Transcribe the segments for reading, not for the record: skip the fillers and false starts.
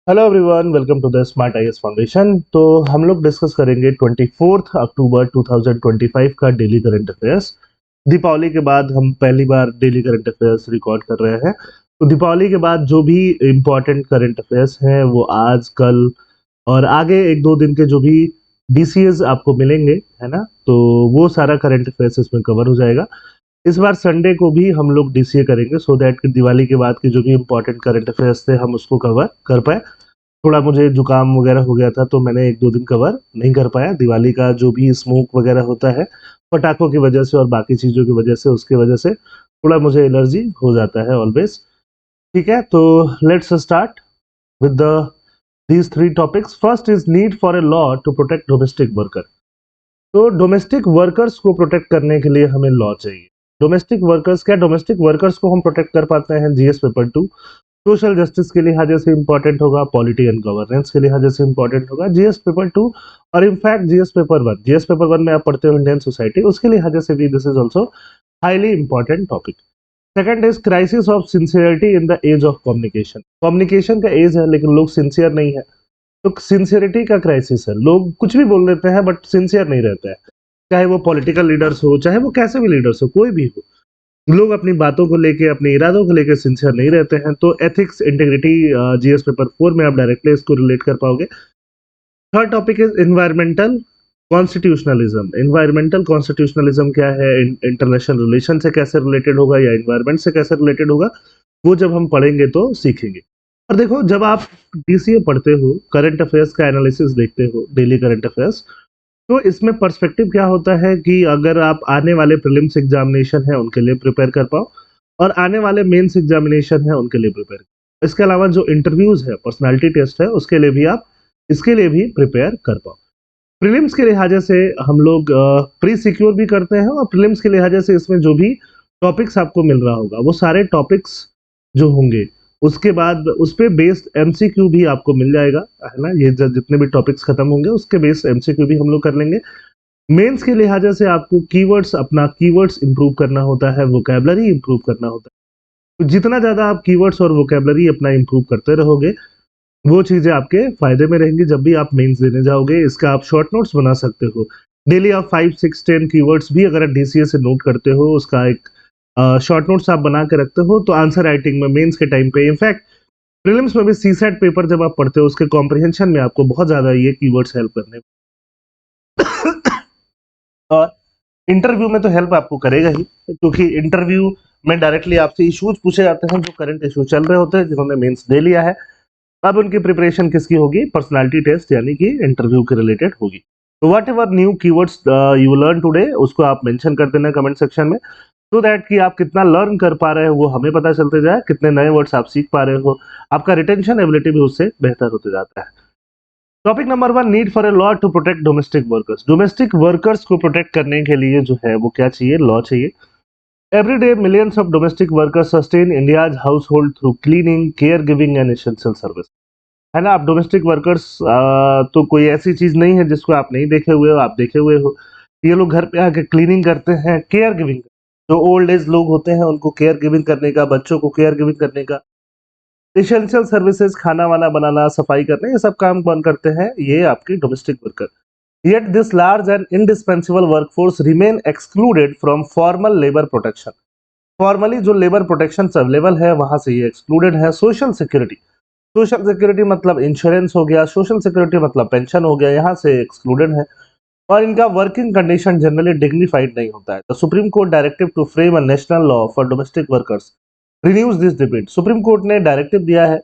Hello everyone, welcome to the smart IAS foundation. तो हम लोग डिस्कस करेंगे 24 अक्टूबर 2025 का डेली करंट अफेयर्स। दीपावली के बाद हम पहली बार डेली करंट अफेयर्स रिकॉर्ड कर रहे हैं। तो दीपावली के बाद जो भी इम्पोर्टेंट करंट अफेयर्स हैं वो आज कल और आगे एक दो दिन के जो भी डीसीएस आपको मिलेंगे, है ना, तो वो सारा करंट अफेयर्स इसमें कवर हो जाएगा। इस बार संडे को भी हम लोग डीसीए करेंगे सो दैट कि दिवाली के बाद के जो भी इम्पोर्टेंट करंट अफेयर्स थे हम उसको कवर कर पाए। थोड़ा मुझे जुकाम वगैरह हो गया था तो मैंने एक दो दिन कवर नहीं कर पाया। दिवाली का जो भी स्मोक वगैरह होता है पटाखों की वजह से और बाकी चीज़ों की वजह से, उसकी वजह से थोड़ा मुझे एलर्जी हो जाता है ऑलवेज। ठीक है, तो let's start with the these three topics. First is need for a law to protect domestic worker. तो डोमेस्टिक वर्कर्स को प्रोटेक्ट करने के लिए हमें लॉ चाहिए। डोमेस्टिक वर्कर्स, क्या डोमेस्टिक वर्कर्स को हम प्रोटेक्ट कर पाते हैं? जीएस पेपर 2 सोशल जस्टिस के लिहाजे से इंपॉर्टेंट होगा, पॉलिटी एंड गवर्नेंस के लिहाजे से इंपॉर्टेंट होगा जीएस पेपर 2 और इनफैक्ट जीएस पेपर 1 में आप पढ़ते हो इंडियन सोसाइटी, उसके लिहाजे से भी this is also highly important topic. Second is crisis of sincerity in the age of communication. Communication का एज है लेकिन लोग सिंसियर नहीं है, तो सिंसियरिटी का क्राइसिस है। लोग कुछ भी बोल देते हैं बट सिंसियर नहीं रहते हैं, चाहे वो पॉलिटिकल लीडर्स हो, चाहे वो कैसे भी लीडर्स हो, कोई भी हो, लोग अपनी बातों को लेके, अपने इरादों को लेके सिंसियर नहीं रहते हैं। तो एथिक्स, इंटीग्रिटी जीएस पेपर 4 में आप डायरेक्टली इसको रिलेट कर पाओगे। Third topic is environmental constitutionalism. Environmental constitutionalism क्या है, इंटरनेशनल रिलेशन से कैसे रिलेटेड होगा या एनवायरमेंट से कैसे रिलेटेड होगा, वो जब हम पढ़ेंगे तो सीखेंगे। और देखो, जब आप डीसीए पढ़ते हो, करंट अफेयर्स का एनालिसिस देखते हो, डेली करंट अफेयर्स, तो इसमें पर्सपेक्टिव क्या होता है कि अगर आप आने वाले प्रीलिम्स एग्जामिनेशन है उनके लिए प्रिपेयर कर पाओ और आने वाले मेंस एग्जामिनेशन है उनके लिए प्रिपेयर। इसके अलावा जो इंटरव्यूज है, पर्सनालिटी टेस्ट है, उसके लिए भी आप इसके लिए भी प्रिपेयर कर पाओ। प्रीलिम्स के लिहाजे से हम लोग प्री सिक्योर भी करते हैं और प्रीलिम्स के लिहाजे से इसमें जो भी टॉपिक्स आपको मिल रहा होगा वो सारे टॉपिक्स जो होंगे उसके बाद उस पे बेस्ड एमसीक्यू भी आपको मिल जाएगा, है ना। ये जितने भी टॉपिक्स खत्म होंगे उसके बेस्ड एमसीक्यू भी हम लोग कर लेंगे। मेंस के लिहाजे से आपको कीवर्ड्स, अपना कीवर्ड्स इंप्रूव करना होता है, वोकैबुलरी इंप्रूव करना होता है। तो जितना ज्यादा आप कीवर्ड्स और वोकैबुलरी अपना इंप्रूव करते रहोगे वो चीजें आपके फायदे में रहेंगी जब भी आप मेंस देने जाओगे। इसका आप शॉर्ट नोट्स बना सकते हो। डेली आप 5, 6, 10 कीवर्ड्स भी अगर डीसीए से नोट करते हो, उसका एक शॉर्ट नोट्स आप बना के रखते हो, तो आंसर राइटिंग में मेंस के टाइम पे, इनफैक्ट प्रीलिम्स में भी सीसेट पेपर जब आप पढ़ते हो उसके कॉम्प्रिहेंशन में आपको बहुत ज्यादा ये कीवर्ड्स हेल्प करने और इंटरव्यू में तो हेल्प आपको करेगा ही, क्योंकि इंटरव्यू में डायरेक्टली आपसे इश्यूज पूछे जाते हैं जो करंट इशू चल रहे होते हैं, जिन्होंने मेंस दे लिया है। अब उनकी प्रिपरेशन किसकी होगी? पर्सनालिटी टेस्ट यानी कि इंटरव्यू के रिलेटेड होगी। तो what ever new keywords you learn today उसको आप मेंशन कर देना कमेंट सेक्शन में, सो दैट कि आप कितना लर्न कर पा रहे हो वो हमें पता चलते जाए, कितने नए वर्ड्स आप सीख पा रहे हो, आपका रिटेंशन एबिलिटी भी उससे बेहतर होते जाता है। Topic number 1, need for a law to protect domestic workers. Domestic workers को प्रोटेक्ट करने के लिए जो है वो क्या चाहिए? लॉ चाहिए। Every day millions of domestic workers sustain India's house hold through cleaning, care giving and essential service. है ना, आप डोमेस्टिक वर्कर्स तो कोई ऐसी चीज नहीं है जिसको आप नहीं देखे हुए हो, आप देखे हुए हो। ये लोग घर पे आके क्लीनिंग करते हैं, केयर गिविंग, जो ओल्ड एज लोग होते हैं उनको केयर गिविंग करने का, बच्चों को केयर गिविंग करने का, एसेंशियल सर्विसेज, खाना वाना बनाना, सफाई करना, ये सब काम कौन करते हैं? ये आपके domestic worker. Yet this large and indispensable workforce remain excluded from formal labour protection. Formally जो लेबर प्रोटेक्शन अवेलेबल है वहां से ये एक्सक्लूडेड है। सोशल सिक्योरिटी, सोशल सिक्योरिटी मतलब इंश्योरेंस हो गया, सोशल सिक्योरिटी मतलब पेंशन हो गया, यहाँ से एक्सक्लूडेड है। और इनका वर्किंग कंडीशन जनरली डिग्निफाइड नहीं होता है। The Supreme Court directive to frame a national law for domestic workers renews this debate. Supreme Court ने डायरेक्टिव दिया है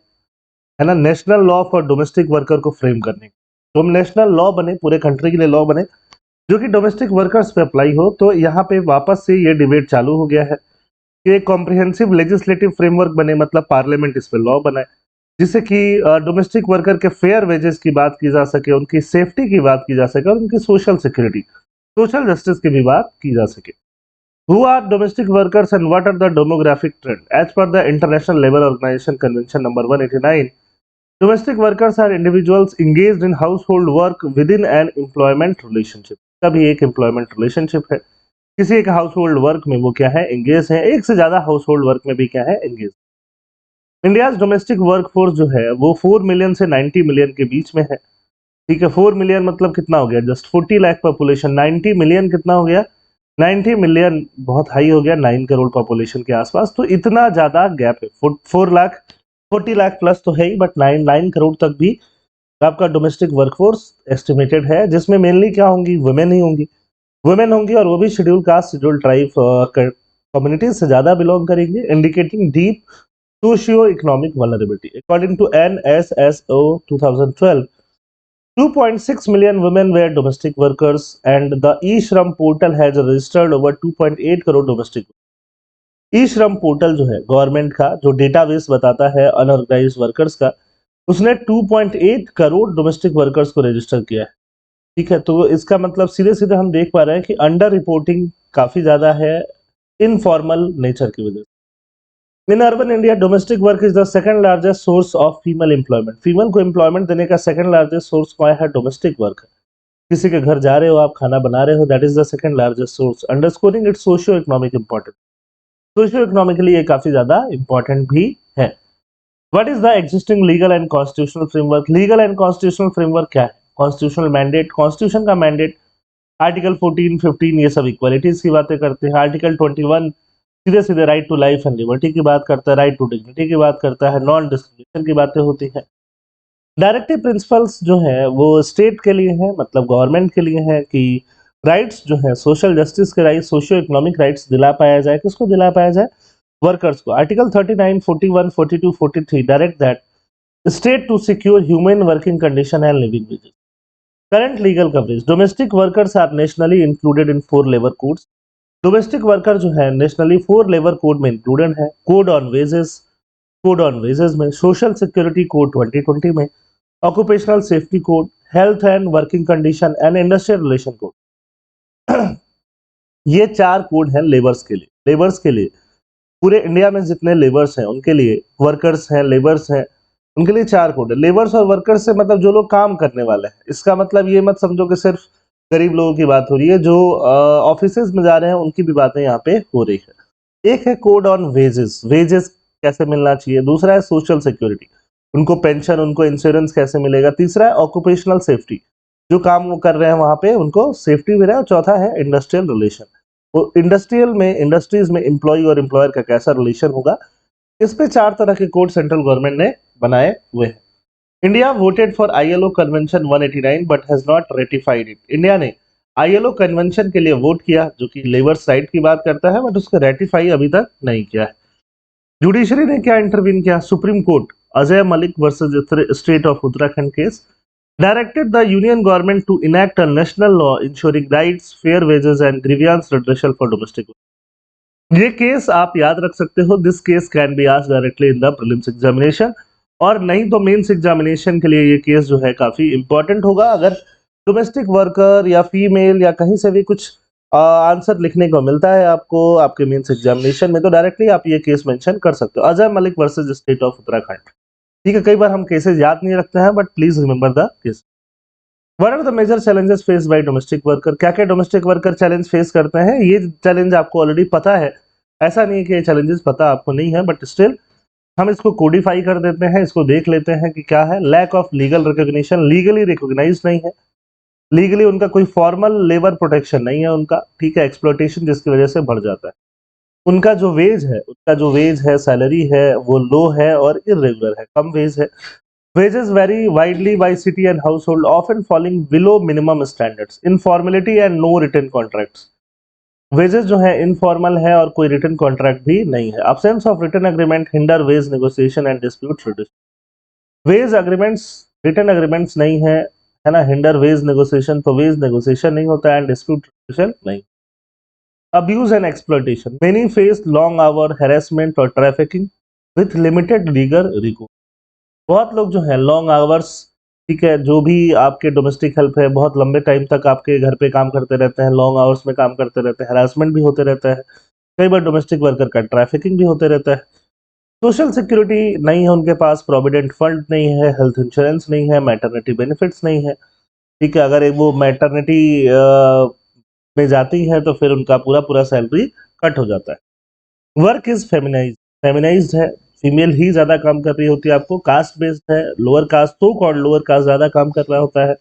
ना, national law for domestic worker को फ्रेम करने। तो हम नेशनल लॉ बने, पूरे कंट्री के लिए लॉ बने जो कि डोमेस्टिक वर्कर्स पे अप्लाई हो। तो यहाँ पे वापस से ये डिबेट चालू हो गया है कि एक कॉम्प्रिहेंसिव लेजिस्लेटिव फ्रेमवर्क बने, मतलब पार्लियामेंट इस पे लॉ बनाए जिससे कि डोमेस्टिक वर्कर के फेयर वेजेस की बात की जा सके, उनकी सेफ्टी की बात की जा सके और उनकी सोशल सिक्योरिटी, सोशल जस्टिस की भी बात की जा सके। Who are domestic workers and what are the demographic trend? As per the International labour organisation convention number 189, domestic workers are individuals engaged in household work within an employment relationship। कभी एक employment relationship है, किसी एक house hold work में वो क्या है? Engage है। एक से ज्यादा हाउस होल्ड वर्क में भी क्या है? एंगेज। इंडिया डोमेस्टिक वर्कफोर्स जो है वो 4 मिलियन से 90 मिलियन के बीच में है। ठीक है, 4 मिलियन मतलब कितना हो गया, जस्ट 40 लाख पॉपुलेशन। 90 मिलियन कितना हो गया, 90 मिलियन बहुत हाई हो गया, 9 करोड़ पॉपुलेशन के आसपास। तो इतना ज्यादा गैप है, 4 लाख 40 लाख प्लस तो है ही, बट 9 करोड़ तक भी आपका डोमेस्टिक वर्कफोर्स एस्टिमेटेड है, जिसमें मेनली क्या होंगी, वुमेन ही होंगी। वुमेन होंगी और वो भी schedule caste, schedule tribe communities से ज्यादा बिलोंग करेंगे, indicating deep socio economic vulnerability. According to NSSO 2012, 2.6 million women were domestic workers, and the e-Shram portal has registered over 2.8 crore domestic। E-Shram portal जो है गवर्नमेंट का, जो डेटाबेस बताता है unorganised workers का, उसने 2.8 करोड़ डोमेस्टिक वर्कर्स को रजिस्टर किया है। ठीक है, तो इसका मतलब सीधे सीधे हम देख पा रहे हैं कि अंडर रिपोर्टिंग काफी ज्यादा है इनफॉर्मल नेचर की वजह से। In urban India domestic work is the second largest source of female employment. Female को एम्प्लॉयमेंट देने का सेकंड लार्जेस्ट सोर्स क्या है, डोमेस्टिक वर्क है। किसी के घर जा रहे हो, आप खाना बना रहे हो, that is the second largest source, underscoring its socio economic importance. Socio economically ये काफी ज्यादा इंपॉर्टेंट भी है। What is the existing legal and constitutional framework. Legal and constitutional framework क्या है, कॉन्स्टिट्यूशनल मैंडेट, कॉन्स्टिट्यूशन का मैंडेट। आर्टिकल 14, 15 ये सब इक्वालिटीज की बातें करते हैं। आर्टिकल 21 सीधे सीधे right to life and liberty की बात करता है, राइट टू डिग्निटी की बात करता है, नॉन डिस्क्रिमिनेशन की बातें होती है। डायरेक्टिव प्रिंसिपल्स जो है वो स्टेट के लिए है, मतलब गवर्नमेंट के लिए है कि राइट्स जो है, सोशल जस्टिस के राइट्स, सोशियो इकोनॉमिक राइट्स दिला पाया जाए। किसको दिला पाया जाए, वर्कर्स को। Article 39, 41, 42, 43 direct that state to secure human working condition and living wages. Current legal coverage, domestic workers are nationally included in 4 labour codes. Domestic worker जो है नेशनली 4 लेबर कोड में इंक्लूडेड है। Code on wages, code on wages में, social security code 2020 में, occupational safety code, health and working condition and industrial relation code. ये 4 code हैं labours के लिए। लेबर्स के लिए पूरे इंडिया में जितने लेबर्स हैं उनके लिए, वर्कर्स हैं, लेबर्स हैं, उनके लिए 4 कोड है। लेबर्स और वर्कर्स से मतलब जो लोग काम करने वाले हैं। इसका मतलब ये मत समझो कि सिर्फ गरीब लोगों की बात हो रही है, जो ऑफिसेज में जा रहे हैं उनकी भी बातें यहाँ पे हो रही है। एक है कोड ऑन वेजेस, वेजेस कैसे मिलना चाहिए। दूसरा है सोशल सिक्योरिटी, उनको पेंशन, उनको इंश्योरेंस कैसे मिलेगा। तीसरा है ऑक्यूपेशनल सेफ्टी, जो काम वो कर रहे हैं वहां पे उनको सेफ्टी मिले। और चौथा है इंडस्ट्रियल रिलेशन, वो इंडस्ट्रियल में, इंडस्ट्रीज में एम्प्लॉय और एम्प्लॉयर का कैसा रिलेशन होगा। इस पे 4 तरह के कोड सेंट्रल गवर्नमेंट ने बनाए हुए हैं। India voted for ILO convention 189 but has not ratified it. India ने ILO कन्वेंशन के लिए वोट किया जो कि लेबर राइट की बात करता है, बट उसको रेटिफाई अभी तक नहीं किया है। जुडिशरी ने क्या इंटरवीन किया, supreme court Ajay Malik versus state of Uttarakhand case directed the union government to enact a national law ensuring rights, fair wages and grievance redressal for domestic workers। ये केस आप याद रख सकते हो, this case can be asked directly in the prelims examination, और नहीं तो mains examination के लिए ये केस जो है काफी इंपॉर्टेंट होगा। अगर डोमेस्टिक वर्कर या फीमेल या कहीं से भी कुछ आंसर लिखने को मिलता है आपको आपके मेंस एग्जामिनेशन में, तो डायरेक्टली आप ये केस मेंशन कर सकते हो, Ajay Malik versus state of Uttarakhand. ठीक है, कई बार हम केसेस याद नहीं रखते हैं, but please remember the case. What are the major challenges faced by domestic worker. क्या क्या डोमेस्टिक वर्कर चैलेंज फेस करते हैं, ये चैलेंज आपको ऑलरेडी पता है। ऐसा नहीं है कि ये चैलेंजेस पता आपको नहीं है, बट स्टिल हम इसको कोडिफाई कर देते हैं, इसको देख लेते हैं कि क्या है। Lack of legal recognition, legally recognise नहीं है, लीगली उनका कोई फॉर्मल लेबर प्रोटेक्शन नहीं है उनका। ठीक है, एक्सप्लॉयटेशन जिसकी वजह से बढ़ जाता है। उनका जो वेज है, सैलरी है, वो लो है और इरेगुलर है, कम वेज है। Wages vary widely by city and household, often falling below minimum standards. Informality and no written contracts. Wages जो है इनफॉर्मल है और कोई रिटन कॉन्ट्रैक्ट भी नहीं है। Absence of written agreement hinder wage negotiation and dispute resolution. Wage agreements, written agreements नहीं है ना, hinder wage negotiation, तो wage negotiation नहीं होता है and dispute resolution नहीं। Abuse and exploitation. Many face long hour harassment or trafficking with limited legal recourse. बहुत लोग जो है लॉन्ग आवर्स, ठीक है, जो भी आपके डोमेस्टिक हेल्प है, बहुत लंबे टाइम तक आपके घर पे काम करते रहते हैं, लॉन्ग आवर्स में काम करते रहते हैं, हरासमेंट भी होते रहता है। कई बार डोमेस्टिक वर्कर का ट्रैफिकिंग भी होते रहता है। सोशल सिक्योरिटी नहीं है उनके पास, प्रोविडेंट फंड नहीं है, हेल्थ इंश्योरेंस नहीं है, मैटरनिटी बेनिफिट्स नहीं है। ठीक है, अगर एक वो मैटरनिटी में जाती है तो फिर उनका पूरा पूरा सैलरी कट हो जाता है। वर्क इज फेमिनाइज्ड, फेमिनाइज्ड है, फीमेल ही ज्यादा काम कर रही होती है, आपको कास्ट बेस्ड है, लोअर कास्ट तो कॉल्ड लोअर कास्ट ज्यादा काम कर रहा होता है,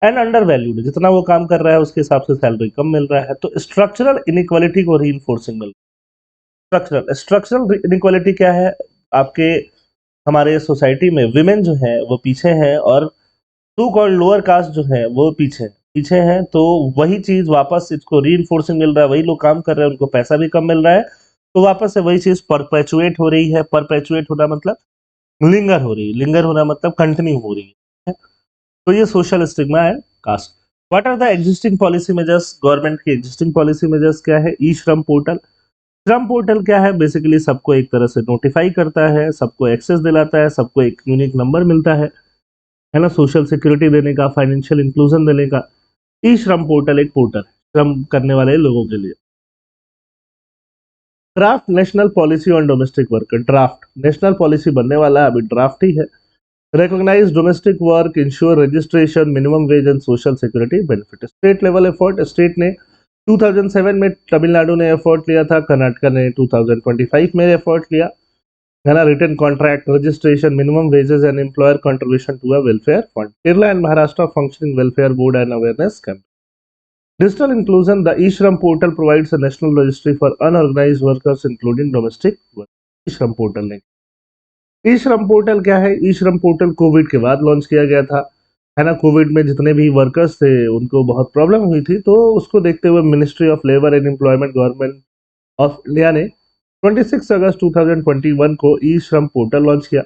एंड अंडर वैल्यूड, जितना वो काम कर रहा है उसके हिसाब से सैलरी कम मिल रहा है। तो स्ट्रक्चरल इनइक्वालिटी को रीइंफोर्सिंग मिल स्ट्रक्चरल स्ट्रक्चरल इनइक्वालिटी क्या है, आपके हमारे सोसाइटी में विमेन जो है वो पीछे है, और टू कॉल्ड लोअर कास्ट जो है वो पीछे है। तो वही चीज वापस इसको रीइंफोर्सिंग मिल रहा है, वही लोग काम कर रहे हैं, उनको पैसा भी कम मिल रहा है, तो वापस से वही चीज परपेचुएट हो रही है। परपेचुएट होना मतलब लिंगर हो रही है, लिंगर होना मतलब कंटिन्यू हो रही है। तो ये सोशल स्टिग्मा है caste. What are the existing policy measures, government की एग्जिस्टिंग पॉलिसी मेजर्स क्या है? ई श्रम पोर्टल। श्रम पोर्टल क्या है? बेसिकली सबको एक तरह से नोटिफाई करता है, सबको एक्सेस दिलाता है, सबको एक यूनिक नंबर मिलता है ना, सोशल सिक्योरिटी देने का, फाइनेंशियल इंक्लूजन देने का। ई श्रम पोर्टल एक पोर्टल है श्रम करने वाले लोगों के लिए। Draft national policy on domestic work, draft national policy बनने वाला है, अभी ड्राफ्ट ही है। Recognise domestic work, ensure registration, minimum wage and social security benefit. State level effort, state ने 2007 में तमिलनाडु ने एफर्ट लिया था, कर्नाटक ने 2025 में एफर्ट लिया, है ना। Written contract, registration, minimum wages and employer contribution to a welfare fund. Kerala and Maharashtra functioning welfare board and awareness camp. Digital inclusion, the eShram portal provides a national registry for unorganized workers including domestic work. eShram portal ने, eShram portal क्या है? eShram portal Covid के बाद launch किया गया था, है ना। कोविड में जितने भी वर्कर्स थे उनको बहुत प्रॉब्लम हुई थी, तो उसको देखते हुए ministry of labour and employment government of India ने 26 अगस्त 2021 को ई श्रम पोर्टल लॉन्च किया,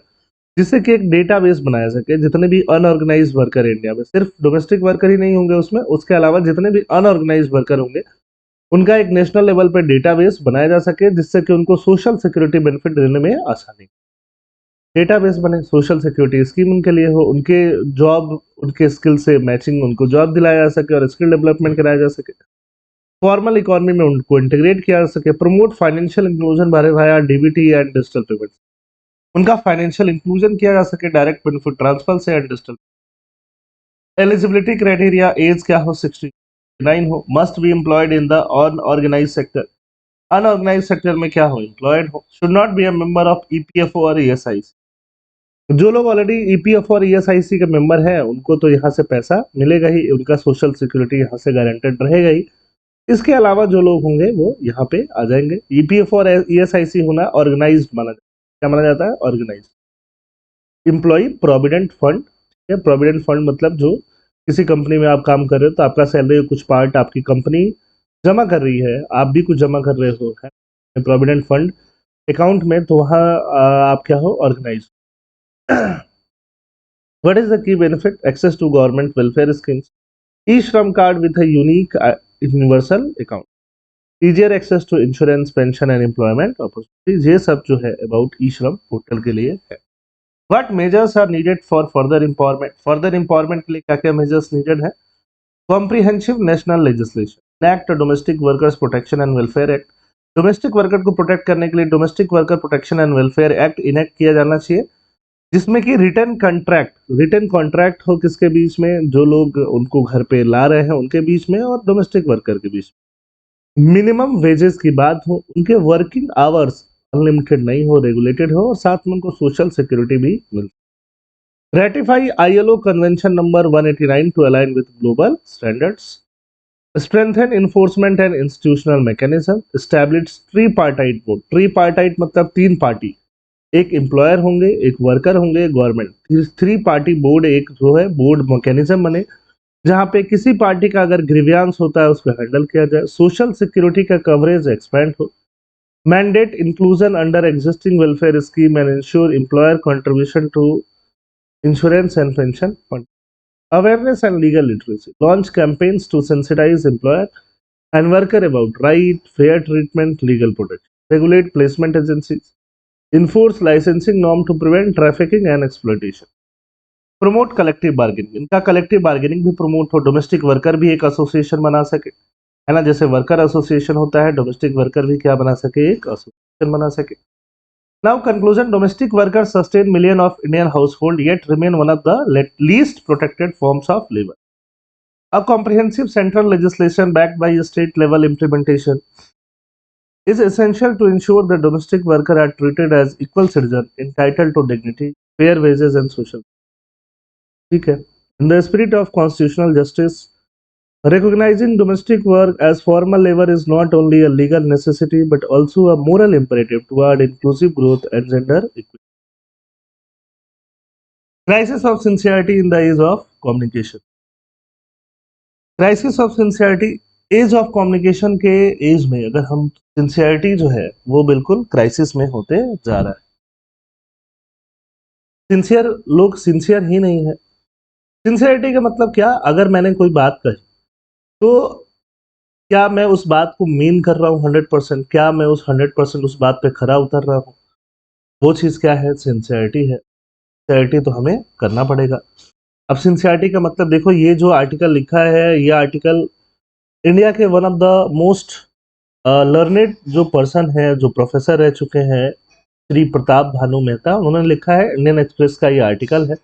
जिससे कि एक डेटाबेस बनाया सके। जितने भी अनऑर्गेनाइज वर्कर इंडिया में, सिर्फ डोमेस्टिक वर्कर ही नहीं होंगे उसमें, उसके अलावा जितने भी अनऑर्गेनाइज वर्कर होंगे उनका एक नेशनल लेवल पे डेटाबेस बनाया जा सके, जिससे कि उनको सोशल सिक्योरिटी बेनिफिट देने में आसानी। डेटाबेस बने, सोशल सिक्योरिटी स्कीम उनके लिए हो, उनके जॉब, उनके स्किल से मैचिंग उनको जॉब दिलाया जा सके और स्किल डेवलपमेंट कराया जा सके। फॉर्मल इकोनॉमी में उनको इंटीग्रेट किया जा सके। प्रमोट फाइनेंशियल इंक्लूजन बारे भाया डीबीटी एंड डिजिटल पेमेंट, उनका फाइनेंशियल इंक्लूजन किया जा सके डायरेक्ट बेनिफिट ट्रांसफर से and digital. Eligibility criteria, age क्या हो? 69 हो। Must be employed in the unorganised sector, unorganised sector में क्या हो? एम्प्लॉयड हो। Should not be a member of EPFO और ईएसआईसी, जो लोग ऑलरेडी ईपीएफओ और ईएसआईसी के मेंबर हैं उनको तो यहाँ से पैसा मिलेगा ही, उनका सोशल सिक्योरिटी यहाँ से गारंटेड रहेगा ही। इसके अलावा जो लोग होंगे वो यहाँ पे आ जाएंगे। ईपीएफओ और ईएसआईसी होना ऑर्गेनाइज्ड माना जाता है। क्या माना जाता है? Organised. Employ provident fund, provident fund मतलब जो किसी कंपनी में आप काम कर रहे हो तो आपका सैलरी कुछ पार्ट आपकी कंपनी जमा कर रही है, आप भी कुछ जमा कर रहे हो, है प्रोविडेंट फंड अकाउंट में, तो वहाँ आप क्या हो? Organise. What is the key benefit? Access to government welfare schemes, e Shram card with a unique universal account, easier access to insurance, pension and employment opportunities. ये सब जो है अबाउट ई श्रम पोर्टल के लिए है। What measures are needed for further empowerment? Further empowerment के लिए क्या क्या measures needed है? Comprehensive national legislation, enact a Domestic Workers Protection and Welfare Act. Domestic worker को प्रोटेक्ट करने के लिए domestic worker protection and welfare act enact किया जाना चाहिए, जिसमें कि रिटर्न कॉन्ट्रैक्ट हो किसके बीच में? जो लोग उनको घर पे ला रहे हैं उनके बीच में और डोमेस्टिक वर्कर के बीच में। मिनिमम वेजेस की बात हो, उनके वर्किंग आवर्स अनलिमिटेड नहीं हो, रेगुलेटेड हो, और साथ में उनको सोशल सिक्योरिटी भी मिले। Ratify ILO Convention number 189 to align with global standards. Strengthen enforcement and institutional mechanism. Establish tripartite board. Tripartite मतलब तीन पार्टी, एक एम्प्लॉयर होंगे, एक वर्कर होंगे, गवर्नमेंट। थ्री पार्टी बोर्ड, एक जो है बोर्ड मैकेनिज्म बने जहां पे किसी पार्टी का अगर ग्रीवियांस होता है उसको हैंडल किया जाए। सोशल सिक्योरिटी का कवरेज एक्सपेंड हो। Mandate inclusion under existing welfare scheme and ensure employer contribution to insurance and pension fund. Awareness and legal literacy. Launch campaigns to sensitize employer and worker about right, fair treatment, legal protection. Regulate placement agencies. Enforce licensing norm to prevent trafficking and exploitation. Promote collective bargaining. इनका collective bargaining भी promote हो, domestic worker भी एक association बना सके, है ना। जैसे वर्कर एसोसिएशन होता है, डोमेस्टिक वर्कर भी क्या बना सके? एक एसोसिएशन बना सके। Now conclusion, domestic workers sustain millions of Indian households yet remain one of the least protected forms of labor. A comprehensive central legislation backed by state level implementation is essential to ensure that domestic workers are treated as equal citizens entitled to dignity, fair wages and social. ठीक है. In the spirit of constitutional justice, recognizing domestic work as formal labor is not only a legal necessity but also a moral imperative toward inclusive growth and gender equity. Crisis of sincerity in the age of communication. Crisis of sincerity age of communication के age में अगर हम sincerity जो है वो बिल्कुल crisis में होते जा रहा है. सिंसियर लोग सिंसियर ही नहीं है. सिंसियरिटी का मतलब क्या? अगर मैंने कोई बात कही तो क्या मैं उस बात को मीन कर रहा हूँ 100%? क्या मैं उस 100% उस बात पे खरा उतर रहा हूँ? वो चीज़ क्या है? सिंसियरिटी है. सिंसियरिटी तो हमें करना पड़ेगा. अब सिंसियरिटी का मतलब देखो, ये जो आर्टिकल लिखा है ये आर्टिकल इंडिया के one of the most learned जो पर्सन है, जो प्रोफेसर रह चुके हैं, श्री प्रताप भानु मेहता, उन्होंने लिखा है. इंडियन एक्सप्रेस का ये आर्टिकल है.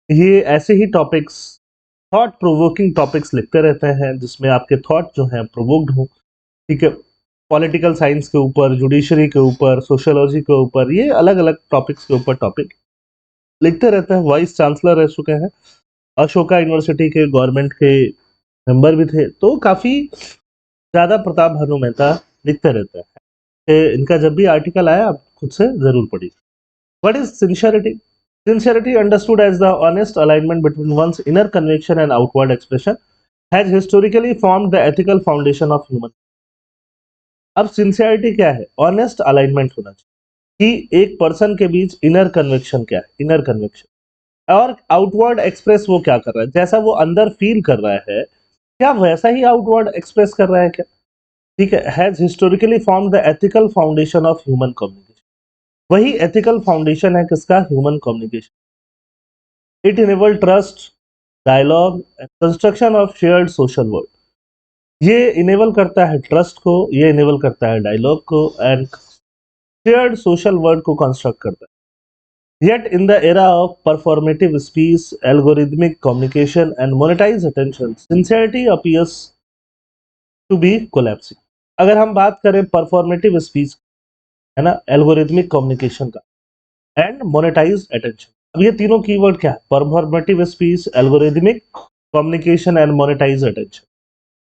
ये ऐसे ही टॉपिक्स, थॉट प्रोवोकिंग टॉपिक्स लिखते रहते हैं जिसमें आपके थॉट जो हैं प्रोवोक्ड हो. ठीक है. पॉलिटिकल साइंस के ऊपर, जुडिशरी के ऊपर, सोशियोलॉजी के ऊपर, ये अलग अलग टॉपिक्स के ऊपर टॉपिक लिखते रहते हैं. वाइस चांसलर रह चुके हैं, अशोका यूनिवर्सिटी के गवर्नमेंट के मेंबर भी थे. तो काफ़ी ज़्यादा प्रताप भानु मेहता लिखते रहते हैं. इनका जब भी आर्टिकल आया आप खुद से ज़रूर पढ़िए. What is sincerity? Sincerity, understood as the honest alignment between one's inner conviction and outward expression, has historically formed the ethical foundation of human. अब सिंसियरिटी क्या है? ऑनेस्ट अलाइनमेंट होना चाहिए कि एक पर्सन के बीच इनर कन्विक्शन क्या है, इनर कन्विक्शन, और आउटवर्ड एक्सप्रेस वो क्या कर रहा है, जैसा वो अंदर फील कर रहा है क्या वैसा ही आउटवर्ड एक्सप्रेस कर रहा है क्या? ठीक है. Has historically form the ethical foundation of human communication. वही एथिकल फाउंडेशन है किसका? Human communication. It enable trust, dialogue and construction of shared social word. ये इनेबल करता है ट्रस्ट को, ये इनेबल करता है डायलॉग को, एंड शेयर्ड सोशल वर्ड को कंस्ट्रक्ट करता है. Yet in the era of performative speech, algorithmic communication and monetized attention, sincerity appears to be collapsing. अगर हम बात करें परफॉर्मेटिव स्पीच, है ना, एल्गोरिथमिक कम्युनिकेशन का, एंड मोनेटाइज अटेंशन, अब ये तीनों कीवर्ड क्या है? Performative speech, algorithmic communication and monetise attention.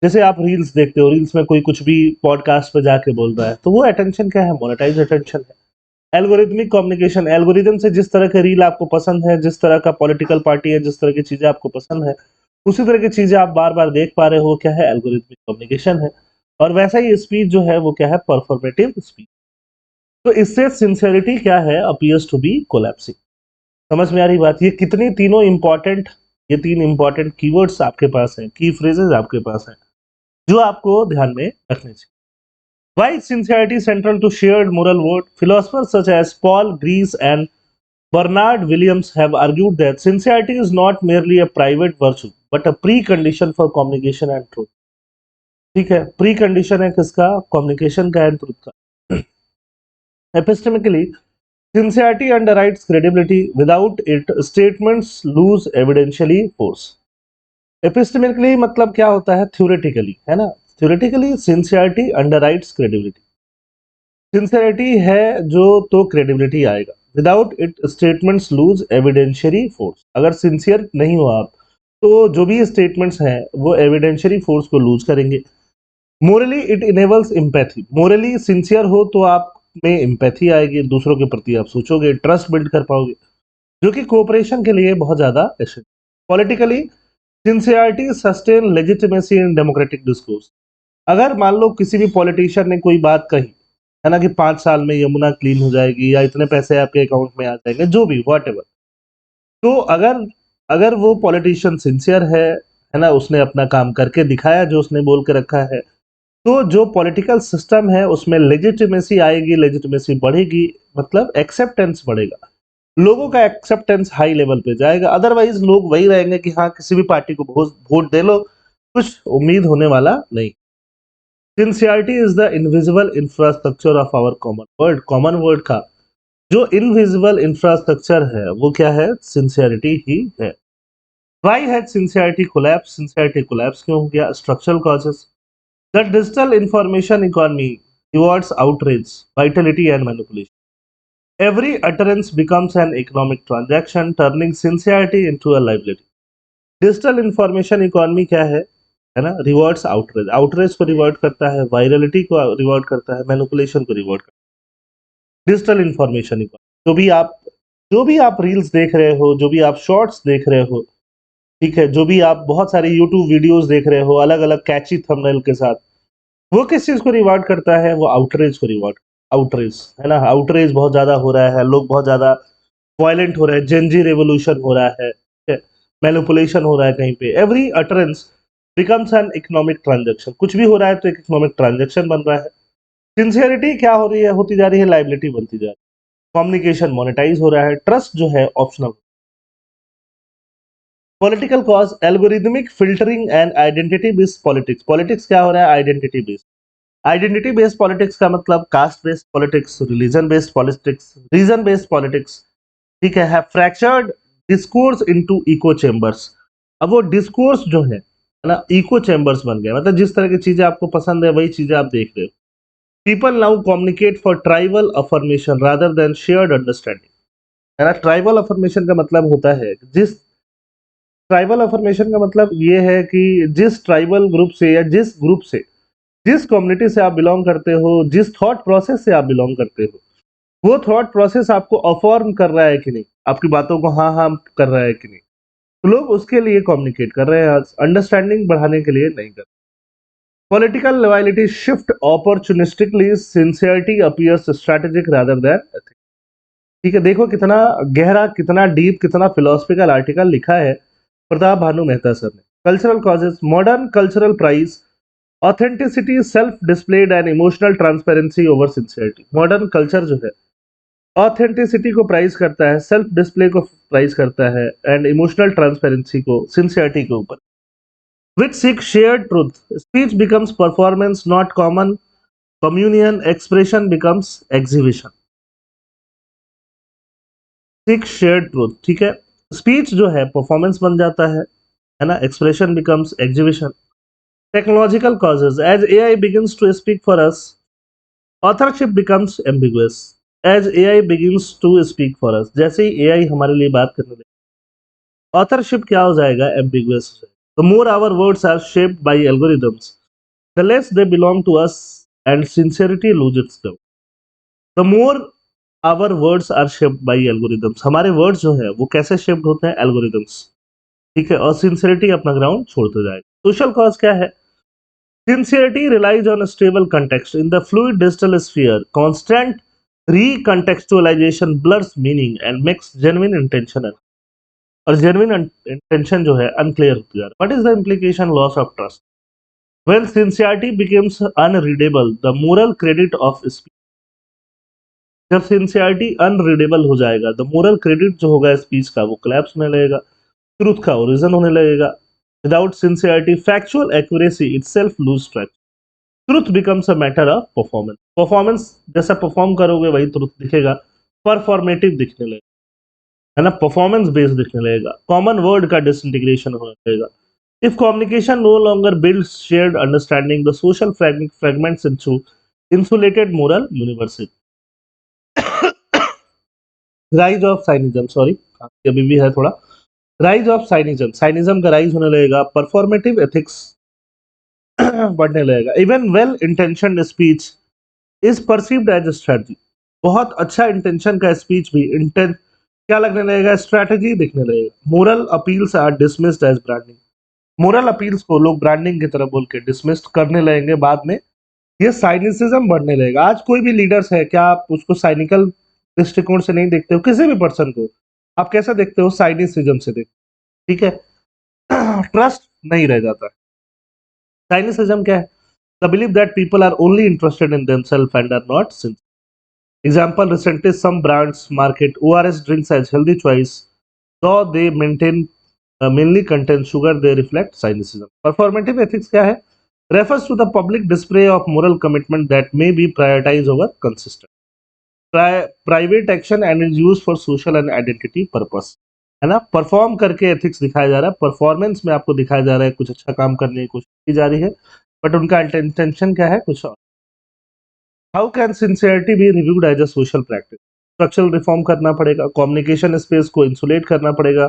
जैसे आप रील्स देखते हो, रील्स में कोई कुछ भी पॉडकास्ट पे जाके बोल रहा है तो वो अटेंशन क्या है? मोनेटाइज अटेंशन है. एल्गोरिथमिक कम्युनिकेशन, एल्गोरिथम से जिस तरह के रील आपको पसंद है, जिस तरह का पॉलिटिकल पार्टी है, जिस तरह की चीजें आपको पसंद है, उसी तरह की चीजें आप बार बार देख पा रहे हो, क्या है? एल्गोरिथमिक कम्युनिकेशन है. और वैसा ही स्पीच जो है वो क्या है? Performative speech. तो इससे सिंसियरिटी क्या है? Appears to be collapsing. समझ में आ रही बात? ये कितनी तीनों इंपॉर्टेंट, ये तीन इंपॉर्टेंट कीवर्ड्स आपके पास हैं, की फ्रेजेस आपके पास हैं, जो आपको ध्यान में रखने चाहिए. Why is sincerity central to shared moral world? Philosophers such as Paul Grease and Bernard Williams have argued that sincerity is not merely a private virtue, but a precondition for communication and truth. ठीक है. Precondition है किसका? Communication का and truth का. एपिस्टेमिकली, sincerity underwrites credibility. Without it, statements lose evidentially force. एपिस्टेमिकली मतलब क्या होता है? थ्योरेटिकली, है ना. Theoretically sincerity underwrites credibility. Sincerity है जो तो क्रेडिबिलिटी आएगा. Without it statements lose evidentiary force. अगर सिंसियर नहीं हो आप तो जो भी स्टेटमेंट्स हैं वो एविडेंशियरी फोर्स को लूज करेंगे. Morally it enables empathy. Morally sincere हो तो आप में एम्पैथी आएगी, दूसरों के प्रति आप सोचोगे, ट्रस्ट बिल्ड कर पाओगे, जो कि कोऑपरेशन के लिए बहुत ज्यादा essential. Politically, sincerity sustain legitimacy in democratic discourse. अगर मान लो किसी भी पॉलिटिशियन ने कोई बात कही, है ना, कि 5 साल में यमुना क्लीन हो जाएगी या इतने पैसे आपके अकाउंट में आ जाएंगे, जो भी व्हाटएवर, तो अगर अगर वो पॉलिटिशियन सिंसियर है ना, उसने अपना काम करके दिखाया जो उसने बोल के रखा है, तो जो पॉलिटिकल सिस्टम है उसमें लेजिटिमेसी आएगी, लेजिटिमेसी बढ़ेगी, मतलब एक्सेप्टेंस बढ़ेगा, लोगों का एक्सेप्टेंस हाई लेवल पे जाएगा. अदरवाइज लोग वही रहेंगे कि हाँ किसी भी पार्टी को वोट दे लो, कुछ उम्मीद होने वाला नहीं. Sincerity is the invisible infrastructure of our common world. Common world का जो इनविजिबल इंफ्रास्ट्रक्चर है वो क्या है? सिंसियरिटी ही है. Why has sincerity collapse? Sincerity collapse क्यों हो गया? Structural causes. The digital information economy rewards outrage, vitality, and manipulation. Every utterance becomes an economic transaction, turning sincerity into a liability. Digital information economy क्या है ना? Rewards outreach, outreach को reward करता है, virality को रिवॉर्ड करता है, manipulation को रिवॉर्ड करता है। डिजिटल इंफॉर्मेशन इकोनॉमी, जो भी आप रील्स देख रहे हो, जो भी आप शॉर्ट्स देख रहे हो, ठीक है, जो भी आप बहुत सारे यूट्यूब वीडियोस देख रहे हो अलग अलग कैची थंबनेल के साथ, वो किस चीज को रिवॉर्ड करता है? वो आउटरीच को रिवॉर्ड, आउटरीच है ना? आउटरीच बहुत ज्यादा हो रहा है, लोग बहुत ज्यादा वायलेंट हो रहे हैं, जेनजी रेवोल्यूशन हो रहा है, मैनिपुलेशन हो रहा है कहीं पे। Every utterance becomes an economic transaction, कुछ भी हो रहा है तो एक इकोनॉमिक ट्रांजेक्शन बन रहा है। सिंसियरिटी क्या हो रही है? होती जा रही है लाइबिलिटी बनती जा रही है। कम्युनिकेशन मोनेटाइज हो रहा है, ट्रस्ट जो है optional. Political cause, algorithmic filtering and identity based politics. Politics क्या हो रहा है? Identity based. Identity based politics का मतलब caste based politics, religion based politics, region based politics, ठीक है fractured discourse into echo chambers. अब वो डिस्कोर्स जो है ना, इको चेम्बर्स बन गया, मतलब जिस तरह की चीजें आपको पसंद है वही चीजें आप देख रहे हो। People now communicate for tribal affirmation rather than shared understanding, है ना? ट्राइबल अफर्मेशन का मतलब होता है, जिस ट्राइबल अफर्मेशन का मतलब ये है कि जिस ट्राइबल ग्रुप से या जिस ग्रुप से, जिस कम्युनिटी से आप बिलोंग करते हो, जिस थॉट प्रोसेस से आप बिलोंग करते हो, वो थॉट प्रोसेस आपको अफॉर्म कर रहा है कि नहीं, आपकी बातों को हाँ हाँ कर रहा है कि नहीं, तो लोग उसके लिए कम्युनिकेट कर रहे हैं, अंडरस्टैंडिंग बढ़ाने के लिए नहीं कर रहे। Political loyalty shift opportunistically, sincerity appears strategic rather than ethic. ठीक है, देखो कितना गहरा, कितना डीप, कितना फिलोसफिकल आर्टिकल लिखा है प्रताप भानु मेहता सर ने। Cultural causes, modern cultural prize authenticity, self displayed and emotional transparency over sincerity. Modern culture जो है ऑथेंटिसिटी को प्राइज करता है, सेल्फ डिस्प्ले को प्राइज करता है, एंड इमोशनल ट्रांसपेरेंसी को, सिंसियरिटी के ऊपर। Which seek shared truth, speech becomes performance not common communion, expression becomes exhibition. Seek shared truth, ठीक है, स्पीच जो है परफॉर्मेंस बन जाता है ना? Expression becomes exhibition. Technological causes, as AI begins to speak for us, authorship becomes ambiguous. As AI begins to speak for us, जैसे ही एआई हमारे लिए बात करने लगे, ऑथरशिप क्या हो जाएगा? Ambiguous. The more our words are shaped by algorithms, the less they belong to us and sincerity lose its ground. The more our words are shaped by algorithms, हमारे वर्ड्स जो है वो कैसे शेप्ड होते हैं? एल्गोरिदम्स, ठीक है, और सिंसियरिटी अपना ग्राउंड छोड़ते जाएगा। सोशल कॉज क्या है? Sincerity relies on a stable context. In the fluid digital sphere, constant recontextualization blurs meaning and makes genuine intention और genuine intention जो है unclear होती जा रहा है. What is the implication? Loss of trust. When sincerity becomes unreadable, the moral credit of speech. जब sincerity unreadable हो जाएगा, the moral credit जो होगा speech का वो collapse होने लगेगा, truth का origin होने लगेगा. Without sincerity, factual accuracy itself lose track. Truth becomes a matter of performance, performance जैसा परफॉर्म करोगे वही ट्रुथ दिखेगा, परफॉर्मेटिव दिखने लगेगा, है ना? परफॉर्मेंस बेस्ड दिखने लगेगा, कॉमन वर्ड का डिसइंटीग्रेशन होने लगेगा। If communication no longer builds shared understanding, the social fragments into insulated moral university. Rise of cynicism, sorry अभी भी है थोड़ा। राइज ऑफ साइनिज्म, साइनिज्म का राइज होने लगेगा, परफॉर्मेटिव एथिक्स बढ़ने लगेगा। Even well intentioned speech is perceived as strategy, बहुत अच्छा इंटेंशन का स्पीच भी इंटेंट क्या लगने लगेगा? स्ट्रेटजी दिखने लगेगा। Moral appeals are dismissed as branding, moral appeals को लोग ब्रांडिंग की तरफ बोल के डिसमिस्ड करने लगेंगे बाद में, ये साइनिसिज्म बढ़ने लगेगा। आज कोई भी लीडर्स है, क्या आप उसको साइनिकल दृष्टिकोण से नहीं देखते हो? किसी भी पर्सन को आप कैसे देखते हो? साइनिसिज्म से देखते, ठीक है? ट्रस्ट नहीं रह जाता। साइनिसिज्म क्या है? The believe that people are only interested in themselves and are not sincere. Example, recently some brands market ORS drinks as healthy choice, though they maintain mainly contain sugar, they reflect cynicism. Performative ethics क्या है? Refers to the public display of moral commitment that may be prioritized over consistent. Private action and is used for social and identity purpose. है ना? Perform करके ethics दिखाया जा रहा है, performance में आपको दिखाया जा रहा है कुछ अच्छा काम करने की कोशिश की जा रही है, बट उनका इंटेंशन क्या है? कुछ और। How can sincerity be reviewed as a social practice? Structural reform करना पड़ेगा, कम्युनिकेशन स्पेस को इंसुलेट करना पड़ेगा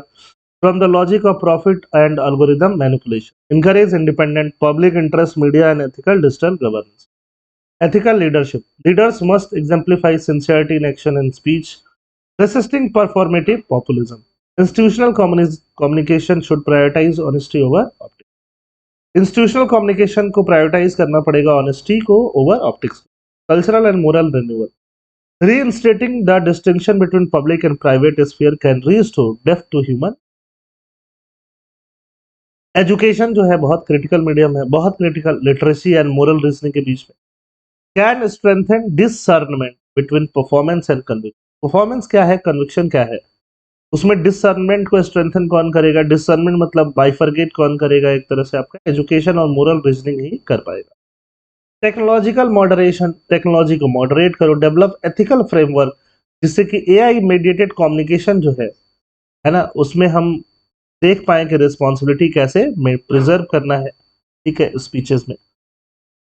from the logic of profit and algorithm manipulation, encourage independent public interest media and ethical digital governance. Ethical leadership. Leaders must exemplify sincerity in action and speech, resisting performative populism. Institutional communication should prioritize honesty over optics. Institutional communication को prioritise करना पड़ेगा honesty को over optics. Cultural and moral renewal. Reinstating the distinction between public and private sphere can restore depth to human. Education जो है बहुत critical medium है, बहुत critical literacy and moral reasoning के बीच में. Can strengthen discernment between performance and conviction. Performance क्या है, conviction क्या है, उसमें डिसर्नमेंट को स्ट्रेंथन कौन करेगा. डिसर्नमेंट मतलब बाइफरगेट कौन करेगा, एक तरह से आपका एजुकेशन और मोरल रीजनिंग ही कर पाएगा. Technological moderation. टेक्नोलॉजी को मॉडरेट करो. डेवलप एथिकल फ्रेमवर्क जिससे कि एआई मेडिएटेड कम्युनिकेशन जो है ना, उसमें हम देख पाए कि रिस्पॉन्सिबिलिटी कैसे प्रिजर्व करना है. ठीक है, स्पीचेस में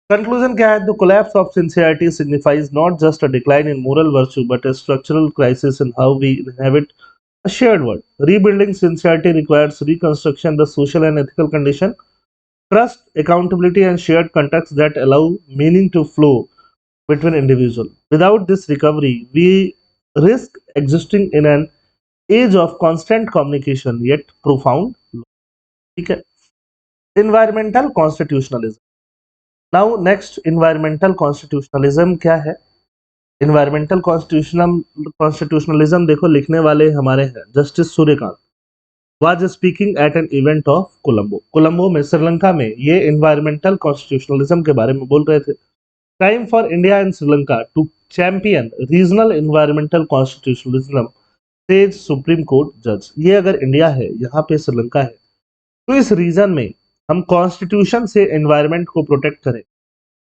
कंक्लूजन क्या है. The collapse of sincerity signifies not just a decline in moral virtue but a structural crisis in how we inhabit a shared world. Rebuilding sincerity requires reconstruction the social and ethical condition, trust, accountability, and shared contexts that allow meaning to flow between individuals. Without this recovery, we risk existing in an age of constant communication yet profound. ठीक है. Environmental constitutionalism. Now next, environmental constitutionalism क्या है. Environmental constitutionalism देखो लिखने वाले हमारे हैं justice Suryakant. Was speaking at an event of Colombo. Colombo में, श्रीलंका में ये इन्वायरमेंटल कॉन्स्टिट्यूशनलिज्म के बारे में बोल रहे थे. Time for India and Sri Lanka to champion regional environmental constitutionalism says supreme court जज. ये अगर इंडिया है, यहाँ पे श्रीलंका है, तो इस रीजन में हम कॉन्स्टिट्यूशन से एनवायरमेंट को प्रोटेक्ट करें.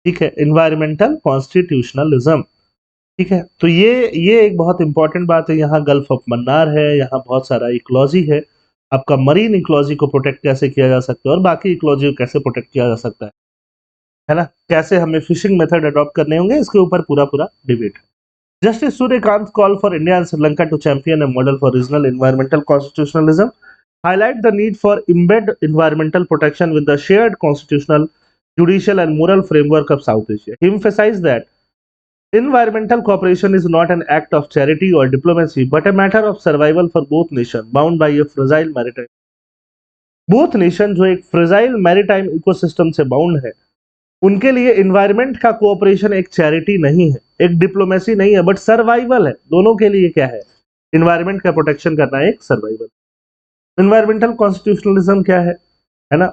ठीक है, इन्वायरमेंटल कॉन्स्टिट्यूशनलिज्म. ठीक है, तो ये एक बहुत इंपॉर्टेंट बात है. यहाँ गल्फ ऑफ मन्नार है, यहाँ बहुत सारा इकोलॉजी है. आपका मरीन इकोलॉजी को प्रोटेक्ट कैसे किया जा सकता है और बाकी इकोलॉजी को कैसे प्रोटेक्ट किया जा सकता है ना, कैसे हमें फिशिंग मेथड अडॉप्ट करने होंगे, इसके ऊपर पूरा डिबेट है. Justice Surya Kant call for India and Sri Lanka to champion a model for regional environmental constitutionalism, highlight the need for embed environmental protection with the shared constitutional, judicial and moral framework of South Asia. He emphasized that environmental cooperation is not an act of charity or diplomacy, but a matter of survival for both nations bound by a fragile maritime. Both nation जो एक fragile maritime ecosystem से bound है, उनके लिए environment का cooperation एक charity नहीं है, एक diplomacy नहीं है, but survival है. दोनों के लिए क्या है, environment का protection करना एक survival. Environmental constitutionalism क्या है ना,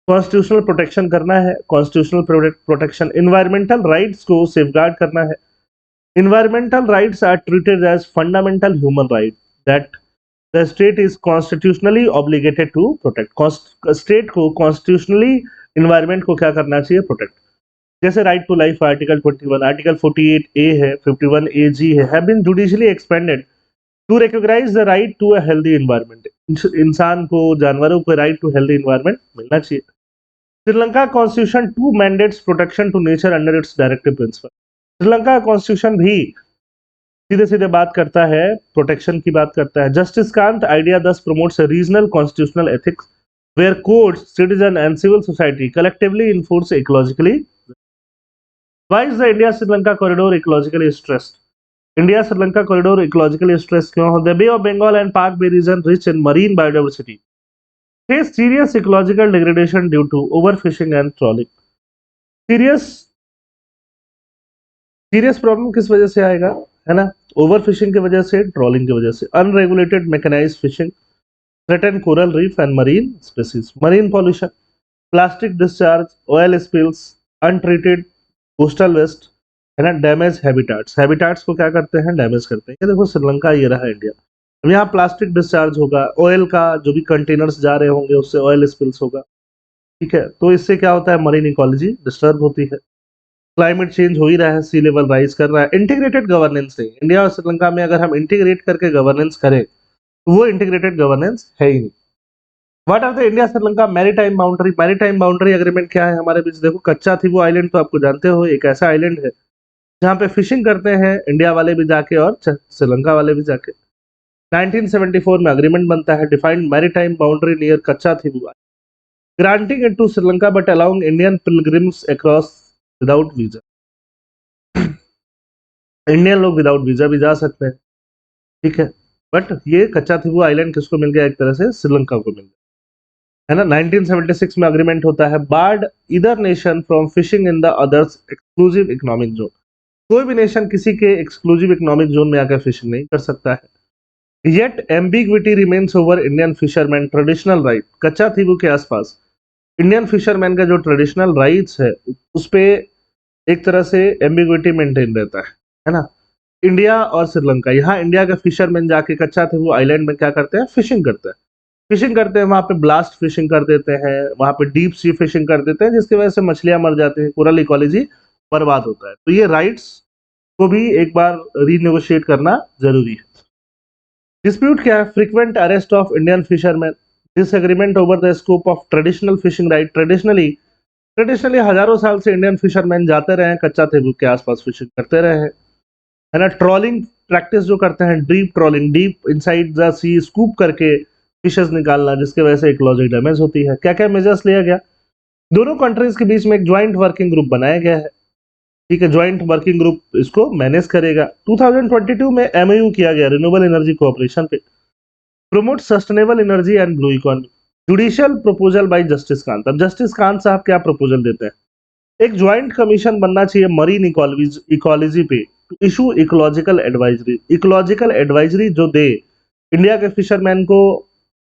कॉन्स्टिट्यूशनल प्रोटेक्शन करना है. कॉन्स्टिट्यूशनल प्रोटेक्शन इन्वायरमेंटल राइट्स को सेफगार्ड करना है. Environmental rights are treated as fundamental human rights that the state is constitutionally obligated to protect. State को constitutionally environment को क्या करना चाहिए, protect. जैसे right to life article 21, article 48A है, 51AG है, have been judicially expanded to recognize the right to a healthy environment. इंसान को, जानवरों को right to healthy environment मिलना चाहिए. Sri Lanka constitution to mandates protection to nature under its directive principle. Sri Lanka constitution भी सीधे सीधे बात करता है, प्रोटेक्शन की बात करता है. Justice Kant idea thus promotes a regional constitutional ethics where courts, citizen and civil society collectively enforce ecologically. Why is the India Sri Lanka corridor ecologically stressed? India Sri Lanka corridor ecologically stressed क्यों? The Bay of Bengal and Park Bay region rich in marine biodiversity face serious ecological degradation due to overfishing and trawling. Serious problem किस वजह से आएगा, है ना, over fishing की वजह से, ट्रॉलिंग की वजह से. Unregulated mechanised fishing threaten coral reef and marine species. Marine pollution, plastic discharge, oil spills, untreated coastal waste, है ना, डैमेज हैबिटाट्स. हैबिटाट्स को क्या करते हैं, डैमेज करते हैं. ये देखो श्रीलंका, ये रहा इंडिया. अब यहाँ प्लास्टिक डिस्चार्ज होगा, ऑयल का जो भी कंटेनर्स जा रहे होंगे उससे ऑयल स्पिल्स होगा. ठीक है, तो इससे क्या होता है, मरीन इकोलॉजी डिस्टर्ब होती है. क्लाइमेट चेंज हो ही रहा है, सी लेवल राइज कर रहा है. इंटीग्रेटेड गवर्नेंस नहीं. इंडिया और श्रीलंका में अगर हम इंटीग्रेट करके गवर्नेंस करें तो वो इंटीग्रेटेड गवर्नेंस है ही नहीं. What are the India Sri Lanka maritime boundary. Maritime boundary agreement क्या है हमारे बीच, देखो कच्चा थी वो आइलैंड, तो आपको जानते हो एक ऐसा आइलैंड है जहाँ पे फिशिंग करते हैं इंडिया वाले भी जाके और श्रीलंका वाले भी जाके। 1974 में अग्रीमेंट बनता है, defined maritime boundary near Katchatheevu, granting it to Sri Lanka but allowing Indian pilgrims across without visa. Indian लोग विदाउट वीजा भी जा सकते हैं, ठीक है, बट ये कच्चा थीवू आइलैंड किसको मिल गया, एक तरह से श्रीलंका को मिल गया, है ना। 1976 में अग्रीमेंट होता है, barred either nation from fishing in the others exclusive economic zone, कोई भी नेशन किसी के एक्सक्लूसिव इकोनॉमिक जोन में आकर फिशिंग नहीं कर सकता है। Yet ambiguity remains over Indian fisherman traditional right, कच्चा थीवू के आसपास इंडियन फिशरमैन का जो ट्रेडिशनल राइट्स है उस पे एक तरह से एम्बिग्विटी मेंटेन रहता है ना। इंडिया और श्रीलंका, यहाँ इंडिया के फिशरमैन जाके कच्चा थीवू आइलैंड में क्या करते हैं, फिशिंग करते हैं। फिशिंग करते हैं, वहां पे ब्लास्ट फिशिंग कर देते हैं, वहां पे डीप सी फिशिंग कर देते हैं, जिसकी वजह से मछलियां मर जाती हैं, कोरल इकोलॉजी बर्बाद होता है। तो ये राइट्स को भी एक बार रीनेगोशिएट करना जरूरी है। डिस्प्यूट क्या है, frequent arrest of Indian fisherman, disagreement over the scope of traditional fishing right. Traditionally हजारों साल से इंडियन फिशरमैन जाते रहे हैं, कच्चा थीवू के आसपास फिशिंग करते रहे हैं, है ना। ट्रॉलिंग प्रैक्टिस जो करते हैं, deep trawling, deep inside the sea scoop करके फिशेस निकालना, जिसकी वजह से इकोलॉजी डैमेज होती है। क्या क्या मेजर्स लिया गया, दोनों कंट्रीज के बीच में एक ज्वाइंट वर्किंग ग्रुप बनाया गया है, ठीक है, ज्वाइंट वर्किंग ग्रुप इसको मैनेज करेगा। 2022 में एमओयू किया गया रिन्यूएबल एनर्जी कोऑपरेशन पे, promote sustainable energy and blue economy. Judicial proposal bye justice Kant, अब जस्टिस कांत साहब क्या प्रपोजल देते हैं, एक ज्वाइंट कमीशन बनना चाहिए मरीन इकोलॉजी पे, to issue ecological advisory, ecological advisory जो दे इंडिया के फिशरमैन को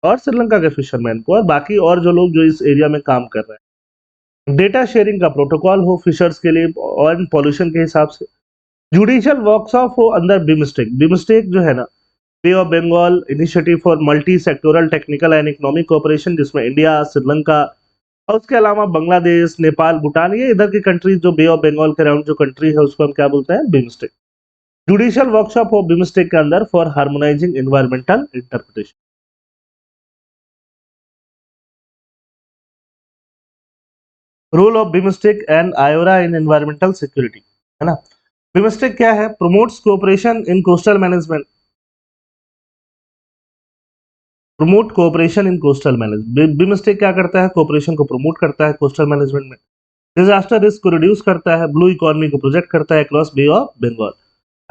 और श्रीलंका के फिशरमैन को और बाकी और जो लोग जो इस एरिया में काम कर रहे हैं। डेटा शेयरिंग का प्रोटोकॉल हो फिशर्स के लिए और पॉल्यूशन के हिसाब से। जुडिशियल वर्कशॉप हो अंदर बिमस्टेक, बिमस्टेक जो है ना, bay of Bengal initiative for multi sectoral technical and economic cooperation, जिसमें इंडिया, श्रीलंका और उसके अलावा बांग्लादेश, नेपाल, भूटान, ये इधर की कंट्रीज जो बे ऑफ बंगाल के अराउंड जो कंट्री है उसको हम क्या बोलते हैं, बिमस्टेक। जुडिशियल वर्कशॉप हो बिमस्टेक के अंदर for harmonising environmental interpretation. Role of BIMSTEC and IORA in environmental security, है ना। बिमस्टेक क्या है, promotes cooperation in coastal management, promote cooperation in coastal management. BIMSTEC क्या करता है, कोऑपरेशन को प्रमोट करता है कोस्टल मैनेजमेंट में। डिजास्टर रिस्क को रिड्यूस करता है, ब्लू इकोनॉमी को प्रोजेक्ट करता है across bay of Bengal.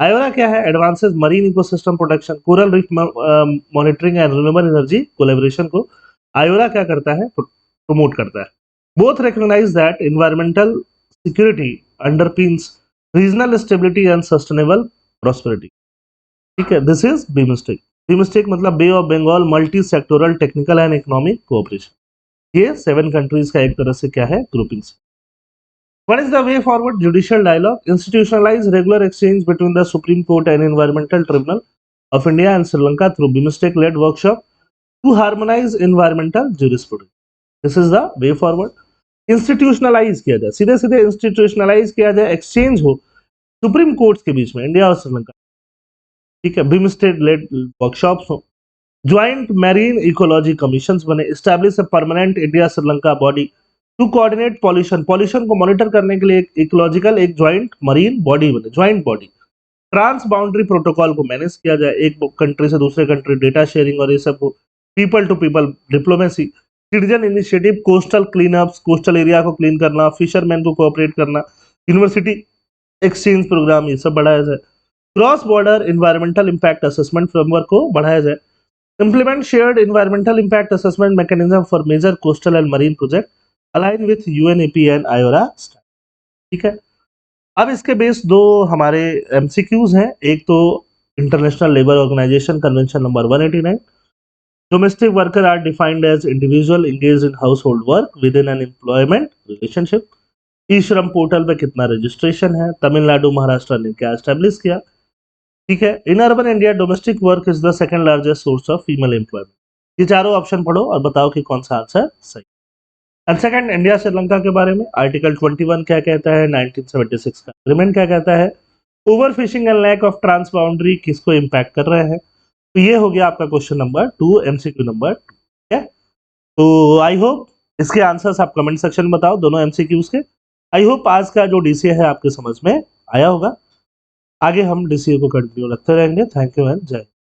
IORA क्या है, advances marine ecosystem protection, coral reef monitoring and renewable energy collaboration को आयोरा क्या करता है, प्रमोट करता है। Both recognise that environmental security underpins regional stability and sustainable prosperity, ठीक है। This is BIMSTEC. बिमस्टेक मतलब bay of Bengal multi sectoral technical and economic cooperation. ये 7 कंट्रीज का एक तरह से क्या है, grouping. What is the way forward? Judicial dialogue, institutionalize regular exchange between the Supreme Court and Environmental Tribunal of India and Sri Lanka through BIMSTEC-led workshop to harmonize environmental jurisprudence. This is the way forward. Institutionalize किया जाए, सीधे सीधे institutionalize किया जाए, exchange हो supreme courts के बीच में India और श्रीलंका, ठीक है। BIMSTEC-led workshops हो, ज्वाइंट मैरीन इकोलॉजी कमीशन बने, establish a permanent India Sri Lanka body to coordinate pollution, pollution को मॉनिटर करने के लिए एक इकोलॉजिकल एक ज्वाइंट मरीन बॉडी बने, joint body. Transboundary protocol को मैनेज किया जाए, एक कंट्री से दूसरे कंट्री डेटा शेयरिंग और ये सब हो। People to people diplomacy, citizen initiative, coastal cleanups, coastal area को क्लीन करना, फिशरमैन को कोऑपरेट करना, यूनिवर्सिटी एक्सचेंज प्रोग्राम, ये सब बढ़ाया जाए। Cross border environmental impact assessment framework को बढ़ाया जाए। Implement shared environmental impact assessment mechanism for major coastal and marine project align with UNEP and IORA, ठीक है। अब इसके बेस दो हमारे एमसीक्यूज हैं, एक तो international labour organisation convention number 189, domestic worker are defined as individual engaged in household work within an employment relationship. E Shram portal पे कितना रजिस्ट्रेशन है, तमिलनाडु महाराष्ट्र ने क्या एस्टेब्लिश किया, ठीक है। In urban India domestic work is the second largest source of female employment. ये चारों ऑप्शन पढ़ो और बताओ कि कौन सा आंसर सही। एंड सेकंड, इंडिया श्रीलंका के बारे में आर्टिकल 21 क्या कहता है, 1976 का एग्रीमेंट क्या कहता है, overfishing and lack of transboundary किसको इम्पैक्ट कर रहे हैं। तो ये हो गया आपका क्वेश्चन नंबर 2, एमसीक्यू नंबर 2, ठीक है। तो आई होप इसके आंसर्स आप कमेंट सेक्शन में बताओ, दोनों एमसीक्यूज के। आई होप आज का जो डीसीए है आपके समझ में आया होगा। आगे हम डीसीए को कंटिन्यू रखते रहेंगे। थैंक यू एंड जय।